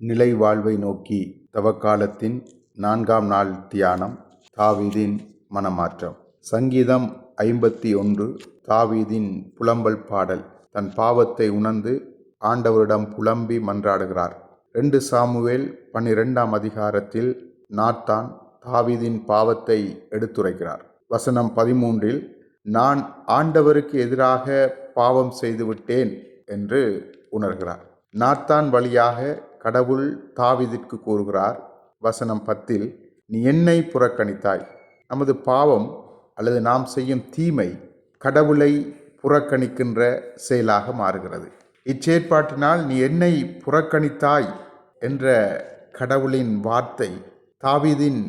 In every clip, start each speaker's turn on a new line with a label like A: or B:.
A: நிலை வாழ்வை நோக்கி தவக்காலத்தின் 4ஆம் நாள் தியானம். தாவீதின் மனமாற்றம். சங்கீதம் 51. தாவீதின் புலம்பல் பாடல். தன் பாவத்தை உணர்ந்து ஆண்டவரிடம் புலம்பி மன்றாடுகிறார். 2 சாமுவேல் 12ஆம் அதிகாரத்தில் நாத்தான் தாவீதின் பாவத்தை எடுத்துரைக்கிறார். வசனம் 13இல் நான் ஆண்டவருக்கு எதிராக பாவம் செய்துவிட்டேன் என்று உணர்கிறார். நாத்தான் வழியாக கடவுள் தாவீதிற்கு கூறுகிறார். வசனம் 10இல் நீ என்னை புறக்கணித்தாய். நமது பாவம் அல்லது நாம் செய்யும் தீமை கடவுளை புறக்கணிக்கின்ற செயலாக மாறுகிறது. இச்செயற்பாட்டினால் நீ என்னை புறக்கணித்தாய் என்ற கடவுளின் வார்த்தை தாவீதின்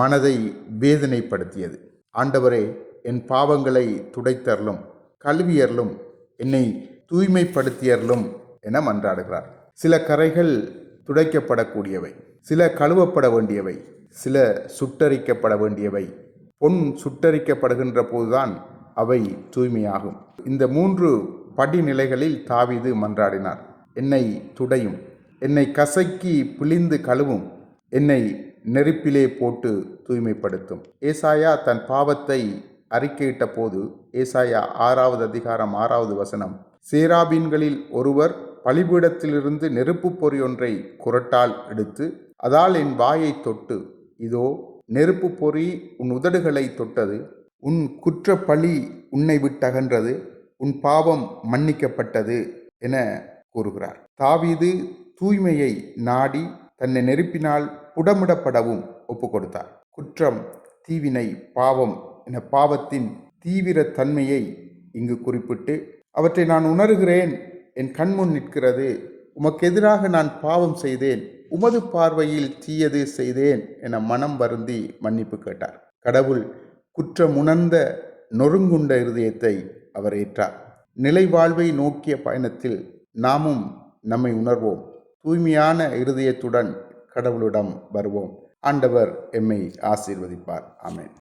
A: மனதை வேதனைப்படுத்தியது. ஆண்டவரே, என் பாவங்களை துடைத்தருளும், கழுவியருளும், என்னை தூய்மைப்படுத்தியருளும் என மன்றாடுகிறார். சில கரைகள் துடைக்கப்படக்கூடியவை, சில கழுவப்பட வேண்டியவை, சில சுட்டரிக்கப்பட வேண்டியவை. பொன் சுட்டரிக்கப்படுகின்ற போதுதான் அவை தூய்மையாகும். இந்த 3 படிநிலைகளில் தாவீது மன்றாடினார். என்னை துடையும், என்னை கசக்கி பிழிந்து கழுவும், என்னை நெருப்பிலே போட்டு தூய்மைப்படுத்தும். ஏசாயா தன் பாவத்தை அறிக்கையிட்ட போது ஏசாயா 6ஆவது அதிகாரம் 6வது வசனம், சேராபீன்களில் ஒருவர் பலிபீடத்திலிருந்து நெருப்பு பொறி ஒன்றை குறட்டால் எடுத்து அதால் என் வாயை தொட்டு, இதோ நெருப்பு பொறி உன் உதடுகளை தொட்டது, உன் குற்ற பழி உன்னை விட்டகன்றது, உன் பாவம் மன்னிக்கப்பட்டது என கூறுகிறார். தாவீது தூய்மையை நாடி தன்னை நெருப்பினால் புடமிடப்படவும் ஒப்பு கொடுத்தார். குற்றம், தீவினை, பாவம் என பாவத்தின் தீவிர தன்மையை இங்கு குறிப்பிட்டு, அவற்றை நான் உணர்கிறேன், என் கண்முன் நிற்கிறது, உமக்கு எதிராக நான் பாவம் செய்தேன், உமது பார்வையில் தீயது செய்தேன் என மனம் வருந்தி மன்னிப்பு கேட்டார். கடவுள் குற்றமுணர்ந்த நொறுங்குண்ட இருதயத்தை அவர் ஏற்றார். நிலை வாழ்வை நோக்கிய பயணத்தில் நாமும் நம்மை உணர்வோம். தூய்மையான இருதயத்துடன் கடவுளிடம் வருவோம். ஆண்டவர் எம்மை ஆசீர்வதிப்பார். ஆமென்.